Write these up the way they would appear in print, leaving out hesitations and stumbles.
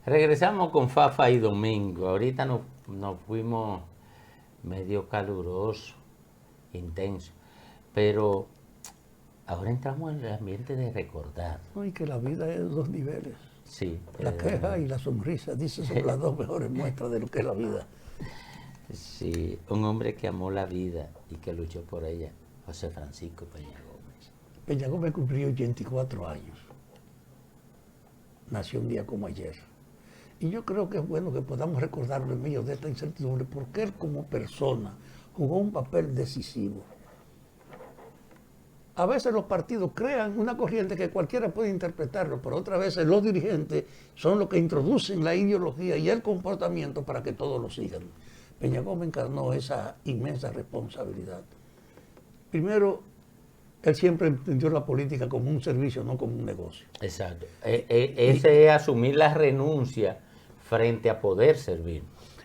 Regresamos con Fafa y Domingo. Ahorita nos fuimos medio caluroso, intenso, pero ahora entramos en el ambiente de recordar. No, y que la vida es de dos niveles. Sí. La queja y la sonrisa, dice, son las dos mejores muestras de lo que es la vida. Sí, un hombre que amó la vida y que luchó por ella, José Francisco Peña Gómez. Peña Gómez cumplió 84 años. Nació un día como ayer. Y yo creo que es bueno que podamos recordarlo en medio de esta incertidumbre, porque él como persona jugó un papel decisivo. A veces los partidos crean una corriente que cualquiera puede interpretarlo, pero otras veces los dirigentes son los que introducen la ideología y el comportamiento para que todos lo sigan. Peña Gómez encarnó esa inmensa responsabilidad. Primero, él siempre entendió la política como un servicio, no como un negocio. Exacto. Ese es asumir la renuncia frente a poder servir.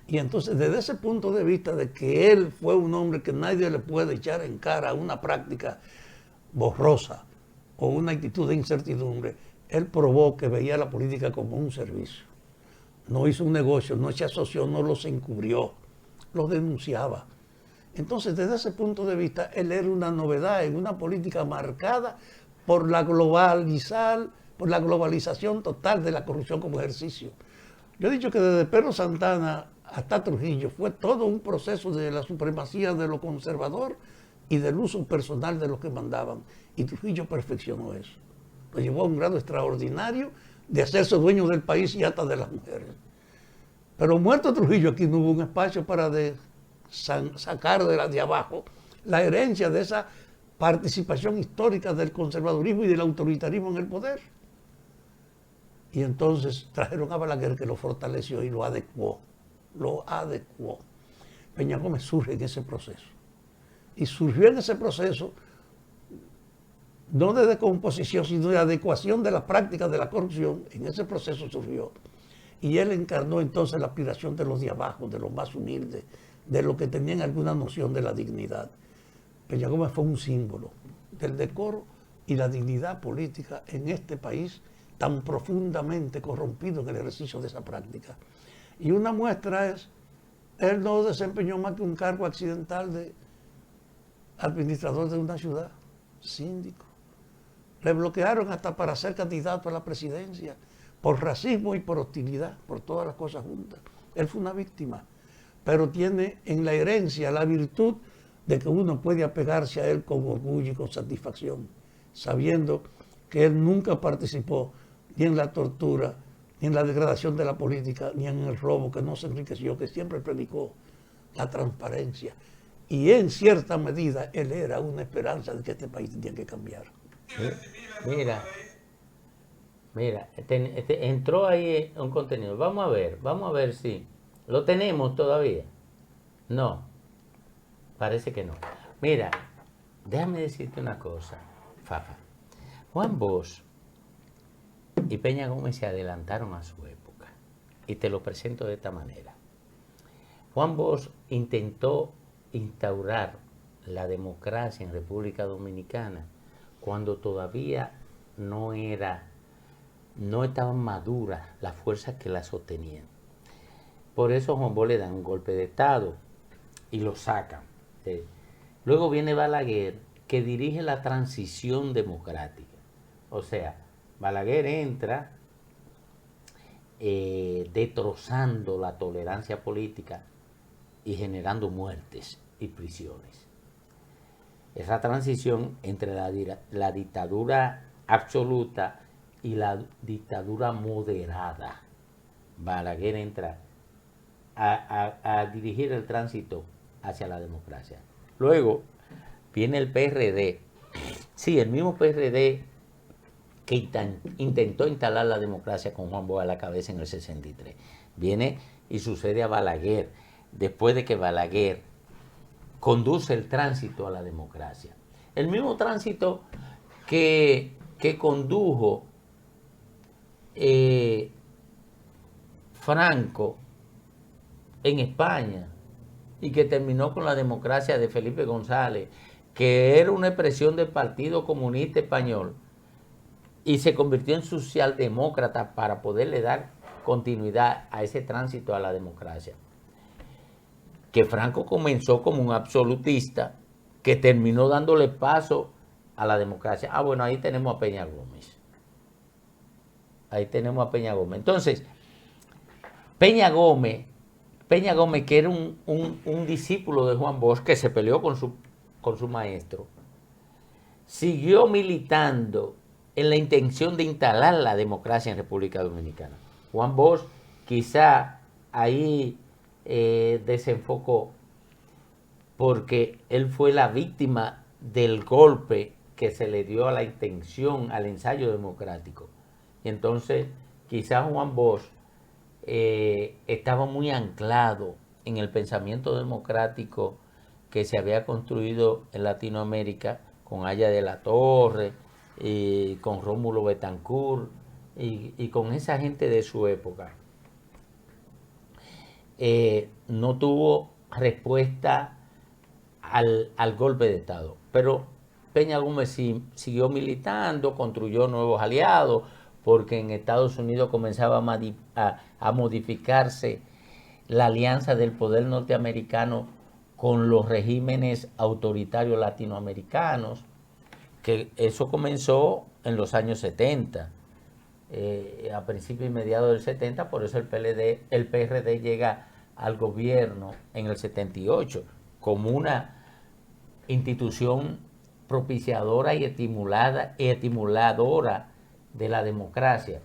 Y entonces, desde ese punto de vista de que él fue un hombre que nadie le puede echar en cara una práctica borrosa o una actitud de incertidumbre, él probó que veía la política como un servicio. No hizo un negocio, no se asoció, no los encubrió, los denunciaba. Entonces, desde ese punto de vista, él era una novedad en una política marcada por la globalización total de la corrupción como ejercicio. Yo he dicho que desde Pedro Santana hasta Trujillo fue todo un proceso de la supremacía de lo conservador y del uso personal de los que mandaban. Y Trujillo perfeccionó eso. Lo llevó a un grado extraordinario de hacerse dueño del país y hasta de las mujeres. Pero muerto Trujillo, aquí no hubo un espacio para sacar de abajo la herencia de esa participación histórica del conservadurismo y del autoritarismo en el poder. Y entonces trajeron a Balaguer, que lo fortaleció y lo adecuó. Lo adecuó. Peña Gómez surge en ese proceso. Y surgió en ese proceso no de decomposición, sino de adecuación de las prácticas de la corrupción. En ese proceso surgió. Y él encarnó entonces la aspiración de los de abajo, de los más humildes, de los que tenían alguna noción de la dignidad. Peña Gómez fue un símbolo del decoro y la dignidad política en este país tan profundamente corrompido en el ejercicio de esa práctica. Y una muestra es, él no desempeñó más que un cargo accidental de administrador de una ciudad, síndico. Le bloquearon hasta para ser candidato a la presidencia, por racismo y por hostilidad, por todas las cosas juntas. Él fue una víctima, pero tiene en la herencia la virtud de que uno puede apegarse a él con orgullo y con satisfacción, sabiendo que él nunca participó ni en la tortura, ni en la degradación de la política, ni en el robo, que no se enriqueció, que siempre predicó la transparencia. Y en cierta medida él era una esperanza de que este país tenía que cambiar. Mira, entró ahí un contenido. Vamos a ver si lo tenemos todavía. No, parece que no. Mira, déjame decirte una cosa, Fafa. Juan Bosch y Peña Gómez se adelantaron a su época. Y te lo presento de esta manera. Juan Bosch intentó instaurar la democracia en República Dominicana cuando todavía no estaban maduras las fuerzas que la sostenían. Por eso a Juan Bosch le dan un golpe de Estado y lo sacan. Luego viene Balaguer, que dirige la transición democrática. O sea, Balaguer entra destrozando la tolerancia política y generando muertes y prisiones. Esa transición entre la dictadura absoluta y la dictadura moderada. Balaguer entra a dirigir el tránsito hacia la democracia. Luego viene el PRD. Sí, el mismo PRD que intentó instalar la democracia con Juan Bosch a la cabeza en el 63. Viene y sucede a Balaguer, después de que Balaguer conduce el tránsito a la democracia. El mismo tránsito que condujo Franco en España y que terminó con la democracia de Felipe González, que era una expresión del Partido Comunista Español y se convirtió en socialdemócrata para poderle dar continuidad a ese tránsito a la democracia. Que Franco comenzó como un absolutista que terminó dándole paso a la democracia. Ah, bueno, ahí tenemos a Peña Gómez. Ahí tenemos a Peña Gómez. Entonces, Peña Gómez, que era un discípulo de Juan Bosch, que se peleó con su maestro, siguió militando en la intención de instalar la democracia en República Dominicana. Juan Bosch quizá ahí desenfocó porque él fue la víctima del golpe que se le dio a la intención, al ensayo democrático. Y entonces quizá Juan Bosch estaba muy anclado en el pensamiento democrático que se había construido en Latinoamérica con Haya de la Torre, y con Rómulo Betancourt y con esa gente de su época. No tuvo respuesta al golpe de Estado, pero Peña Gómez siguió militando, construyó nuevos aliados, porque en Estados Unidos comenzaba a modificarse la alianza del poder norteamericano con los regímenes autoritarios latinoamericanos, que eso comenzó en los años 70, a principios y mediados del 70, por eso el PRD llega al gobierno en el 78 como una institución propiciadora y estimuladora de la democracia.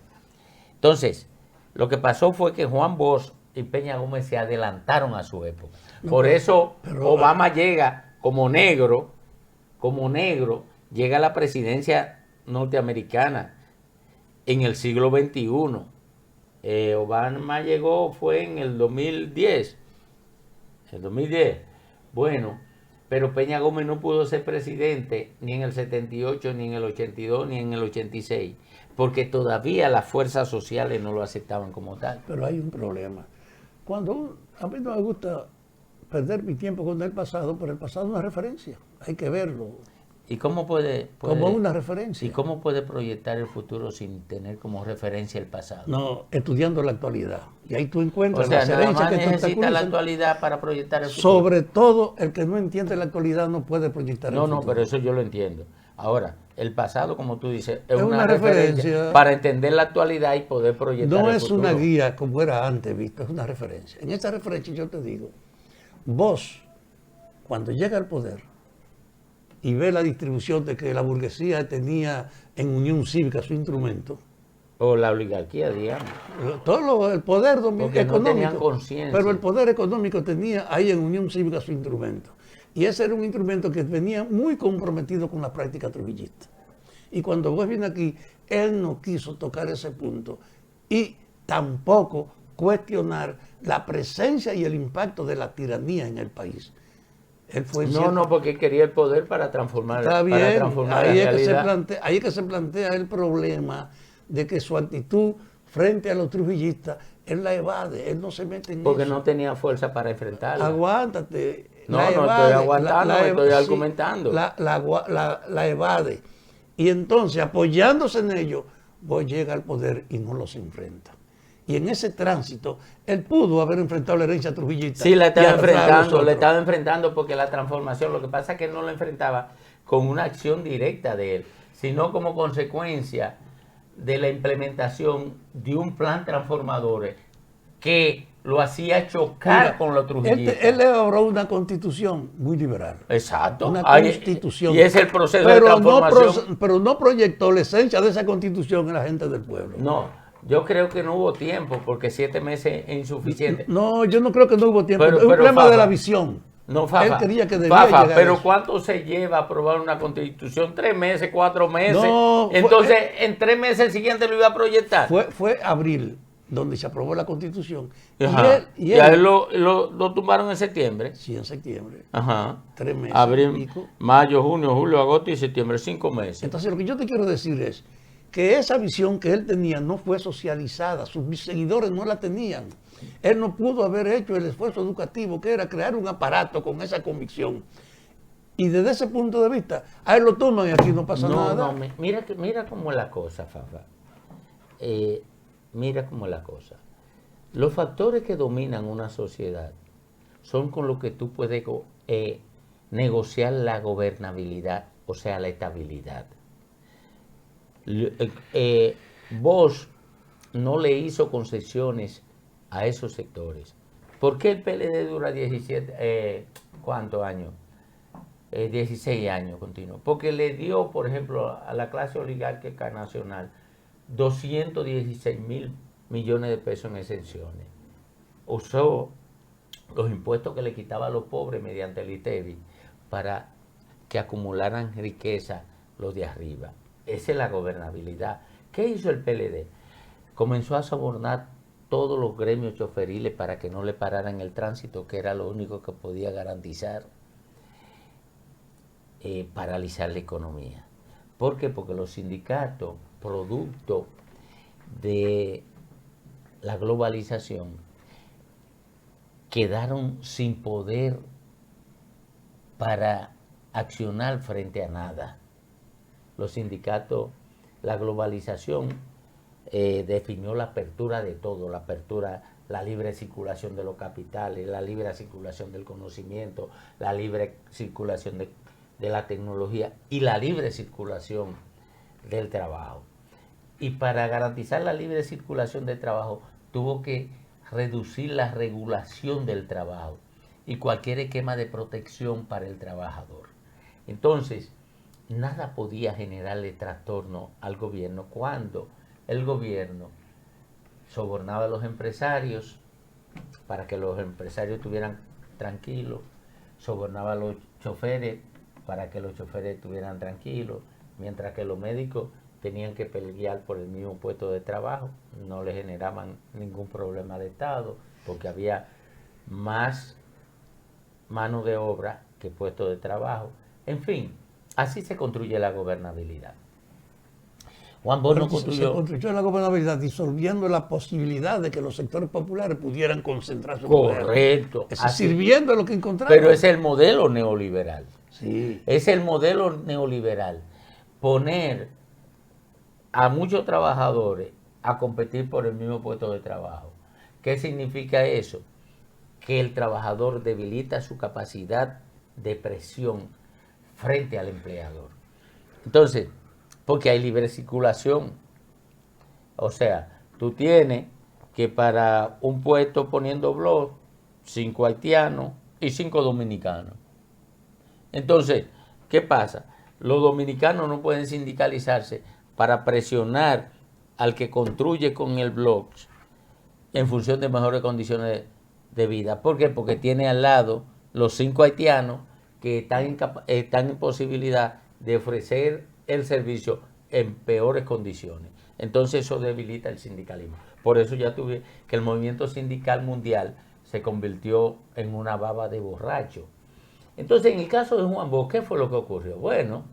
Entonces, lo que pasó fue que Juan Bosch y Peña Gómez se adelantaron a su época. Por eso Obama llega como negro, llega a la presidencia norteamericana en el siglo XXI. Obama fue en el 2010. Bueno, pero Peña Gómez no pudo ser presidente ni en el 78, ni en el 82, ni en el 86, porque todavía las fuerzas sociales no lo aceptaban como tal. Pero hay un problema. A mí no me gusta perder mi tiempo con el pasado, pero el pasado es una referencia. Hay que verlo. ¿Y cómo puede como una referencia? ¿Y cómo puede proyectar el futuro sin tener como referencia el pasado? No, estudiando la actualidad. Y ahí tú encuentras las herencias que necesita la actualidad para proyectar el futuro. Sobre todo, el que no entiende la actualidad no puede proyectar el futuro. No, pero eso yo lo entiendo. Ahora, el pasado, como tú dices, es una referencia para entender la actualidad y poder proyectar el futuro. No es una guía como era antes, visto, es una referencia. En esa referencia yo te digo, vos, cuando llega al poder, y ve la distribución de que la burguesía tenía en Unión Cívica su instrumento. O la oligarquía, digamos. El poder económico. No tenían conciencia. Pero el poder económico tenía ahí en Unión Cívica su instrumento. Y ese era un instrumento que venía muy comprometido con la práctica trujillista. Y cuando vos vienes aquí, él no quiso tocar ese punto. Y tampoco cuestionar la presencia y el impacto de la tiranía en el país. Porque quería el poder para transformar, Está bien, para transformar la realidad. Ahí es que se plantea el problema de que su actitud frente a los trujillistas, él la evade, él no se mete en eso. Porque no tenía fuerza para enfrentarla. Aguántate. No estoy aguantando, estoy argumentando. La evade. Y entonces, apoyándose en ello, vos llega al poder y no los enfrenta. Y en ese tránsito, él pudo haber enfrentado la herencia trujillista. Sí, la estaba enfrentando porque la transformación, lo que pasa es que él no la enfrentaba con una acción directa de él, sino como consecuencia de la implementación de un plan transformador que lo hacía chocar con los trujillistas. Él elaboró una constitución muy liberal. Exacto. Una constitución. Y es el proceso de transformación. Pero no proyectó la esencia de esa constitución en la gente del pueblo. No. Yo creo que no hubo tiempo, porque 7 meses es insuficiente. No, yo no creo que no hubo tiempo. Es un problema de la visión. No, Fafa. Él quería que debía llegar pero eso. ¿cuánto se lleva a aprobar una constitución? 3 meses, 4 meses. No, entonces, en 3 meses el siguiente lo iba a proyectar. Fue abril donde se aprobó la constitución. Ajá. Y a él lo tumbaron en septiembre. Sí, en septiembre. Ajá. 3 meses. Abril, mayo, junio, julio, agosto y septiembre. 5 meses. Entonces, lo que yo te quiero decir es que esa visión que él tenía no fue socializada, sus seguidores no la tenían. Él no pudo haber hecho el esfuerzo educativo que era crear un aparato con esa convicción. Y desde ese punto de vista, a él lo toman y aquí no pasa nada. No, mira cómo es la cosa, Fafa. Mira cómo es la cosa. Los factores que dominan una sociedad son con los que tú puedes negociar la gobernabilidad, o sea, la estabilidad. Bosch no le hizo concesiones a esos sectores. ¿Por qué el PLD dura 17, cuántos años? 16 años continuo? Porque le dio, por ejemplo, a la clase oligárquica nacional 216 mil millones de pesos en exenciones. Usó los impuestos que le quitaba a los pobres mediante el ITEVI para que acumularan riqueza los de arriba. Esa es la gobernabilidad. ¿Qué hizo el PLD? Comenzó a sobornar todos los gremios choferiles para que no le pararan el tránsito, que era lo único que podía garantizar paralizar la economía. ¿Por qué? Porque los sindicatos, producto de la globalización, quedaron sin poder para accionar frente a nada. Los sindicatos, la globalización definió la apertura de todo, la apertura, la libre circulación de los capitales, la libre circulación del conocimiento, la libre circulación de la tecnología y la libre circulación del trabajo. Y para garantizar la libre circulación del trabajo tuvo que reducir la regulación del trabajo y cualquier esquema de protección para el trabajador. Entonces, nada podía generarle trastorno al gobierno cuando el gobierno sobornaba a los empresarios para que los empresarios estuvieran tranquilos, sobornaba a los choferes para que los choferes estuvieran tranquilos, mientras que los médicos tenían que pelear por el mismo puesto de trabajo, no le generaban ningún problema de Estado, porque había más mano de obra que puestos de trabajo. En fin, así se construye la gobernabilidad. Juan Bosch se construyó la gobernabilidad disolviendo la posibilidad de que los sectores populares pudieran concentrar su poder. Correcto. Sirviendo a lo que encontraron. Pero es el modelo neoliberal. Sí. Es el modelo neoliberal. Poner a muchos trabajadores a competir por el mismo puesto de trabajo. ¿Qué significa eso? Que el trabajador debilita su capacidad de presión frente al empleador. Entonces, porque hay libre circulación. O sea, tú tienes que para un puesto poniendo blog, 5 haitianos y 5 dominicanos. Entonces, ¿qué pasa? Los dominicanos no pueden sindicalizarse para presionar al que construye con el blog en función de mejores condiciones de vida. ¿Por qué? Porque tiene al lado los 5 haitianos que están en posibilidad de ofrecer el servicio en peores condiciones. Entonces eso debilita el sindicalismo. Por eso ya tuve que el movimiento sindical mundial se convirtió en una baba de borracho. Entonces, en el caso de Juan Bosch, ¿qué fue lo que ocurrió? Bueno,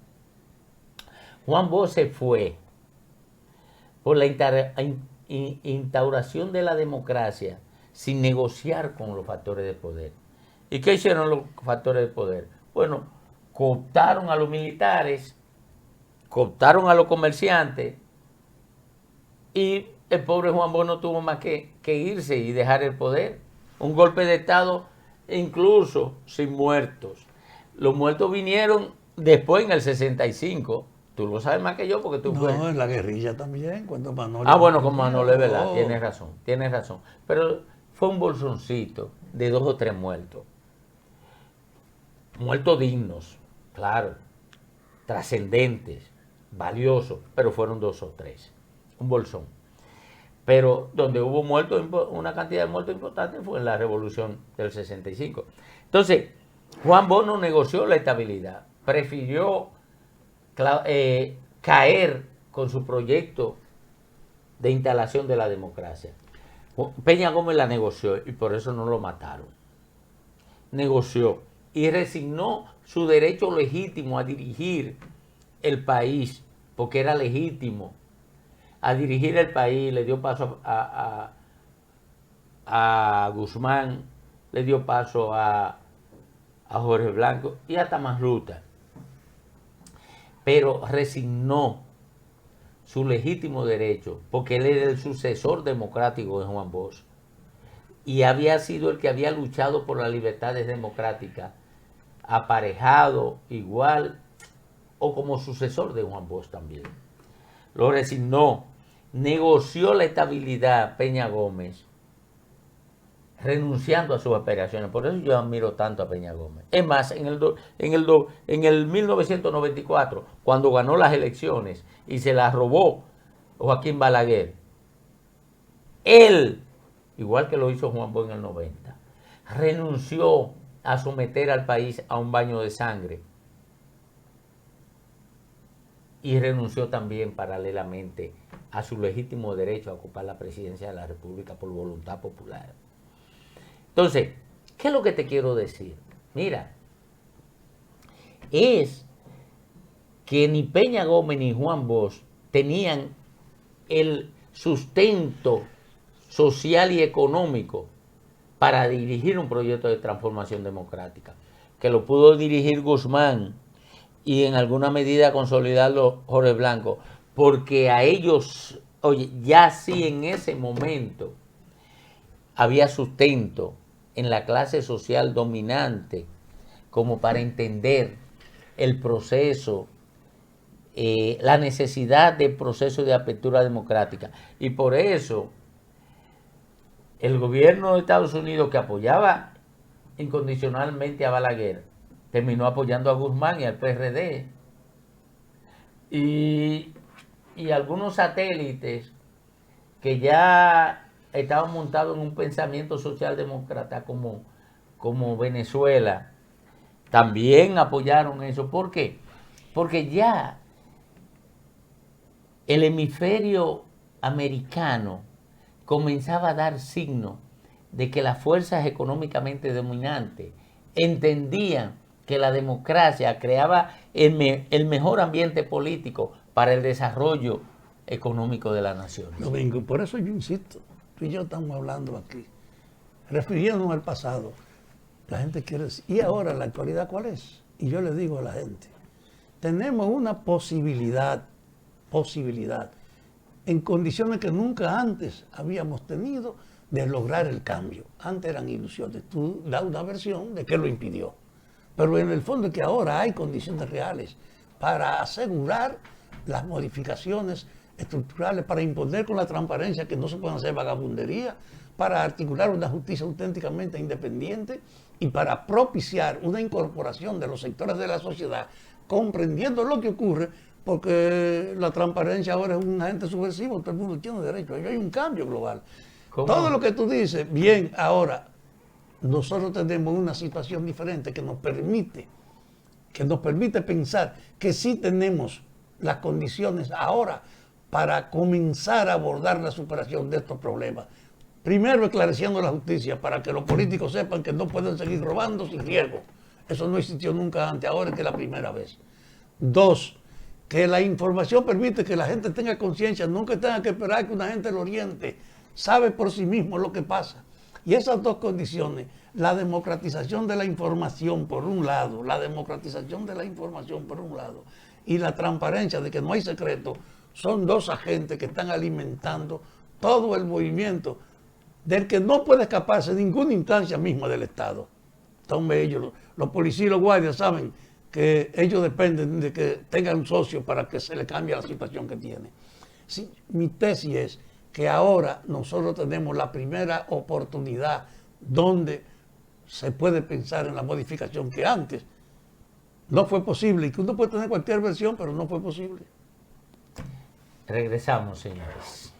Juan Bosch se fue por la instauración de la democracia sin negociar con los factores de poder. ¿Y qué hicieron los factores de poder? Bueno, cooptaron a los militares, cooptaron a los comerciantes y el pobre Juan Bosch no tuvo más que irse y dejar el poder. Un golpe de Estado incluso sin muertos. Los muertos vinieron después en el 65. Tú lo sabes más que yo porque tú fuiste. No, en la guerrilla también, cuando Manolo. Bueno, con Manolo es verdad, tienes razón. Pero fue un bolsoncito de 2 o 3 muertos. Muertos dignos, claro, trascendentes, valiosos, pero fueron 2 o 3. Un bolsón. Pero donde hubo muertos, una cantidad de muertos importante fue en la revolución del 65. Entonces, Juan Bosch no negoció la estabilidad, prefirió caer con su proyecto de instalación de la democracia. Peña Gómez la negoció y por eso no lo mataron. Negoció y resignó su derecho legítimo a dirigir el país, porque era legítimo, a dirigir el país. Le dio paso a Guzmán, le dio paso a Jorge Blanco y hasta Masluta. Pero resignó su legítimo derecho, porque él era el sucesor democrático de Juan Bosch. y había sido el que había luchado por las libertades democráticas, aparejado igual o como sucesor de Juan Bosch también. Lo resignó, negoció la estabilidad Peña Gómez, renunciando a sus aspiraciones. Por eso yo admiro tanto a Peña Gómez. Es más, en el 1994, cuando ganó las elecciones y se las robó Joaquín Balaguer, él, igual que lo hizo Juan Bosch en el 90, renunció a someter al país a un baño de sangre y renunció también paralelamente a su legítimo derecho a ocupar la presidencia de la República por voluntad popular. Entonces, ¿qué es lo que te quiero decir? Mira, es que ni Peña Gómez ni Juan Bosch tenían el sustento social y económico para dirigir un proyecto de transformación democrática, que lo pudo dirigir Guzmán y en alguna medida consolidarlo Jorge Blanco, porque a ellos, oye, ya sí en ese momento había sustento en la clase social dominante como para entender el proceso, la necesidad del proceso de apertura democrática. Y por eso el gobierno de Estados Unidos, que apoyaba incondicionalmente a Balaguer, terminó apoyando a Guzmán y al PRD. Y algunos satélites que ya estaban montados en un pensamiento socialdemócrata como Venezuela, también apoyaron eso. ¿Por qué? Porque ya el hemisferio americano comenzaba a dar signos de que las fuerzas económicamente dominantes entendían que la democracia creaba el mejor ambiente político para el desarrollo económico de la nación. Domingo, por eso yo insisto, tú y yo estamos hablando aquí, refiriéndonos al pasado. La gente quiere decir, ¿y ahora la actualidad cuál es? Y yo le digo a la gente, tenemos una posibilidad, en condiciones que nunca antes habíamos tenido de lograr el cambio. Antes eran ilusiones. Tú das una versión de qué lo impidió. Pero en el fondo es que ahora hay condiciones reales para asegurar las modificaciones estructurales, para imponer con la transparencia que no se pueden hacer vagabundería, para articular una justicia auténticamente independiente y para propiciar una incorporación de los sectores de la sociedad, comprendiendo lo que ocurre, porque la transparencia ahora es un agente subversivo, todo el mundo tiene derecho, hay un cambio global. ¿Cómo? Todo lo que tú dices, bien, ahora nosotros tenemos una situación diferente que nos permite pensar que sí tenemos las condiciones ahora para comenzar a abordar la superación de estos problemas. Primero, esclareciendo la justicia para que los políticos sepan que no pueden seguir robando sin riesgo. Eso no existió nunca antes, ahora es que es la primera vez. Dos, que la información permite que la gente tenga conciencia, nunca tenga que esperar que una gente lo oriente, sabe por sí mismo lo que pasa. Y esas dos condiciones, la democratización de la información por un lado, y la transparencia de que no hay secreto, son dos agentes que están alimentando todo el movimiento del que no puede escaparse ninguna instancia misma del Estado. Entonces ellos, los policías y los guardias saben que ellos dependen de que tengan un socio para que se le cambie la situación que tiene. Sí, mi tesis es que ahora nosotros tenemos la primera oportunidad donde se puede pensar en la modificación que antes no fue posible y que uno puede tener cualquier versión, pero no fue posible. Regresamos, señores.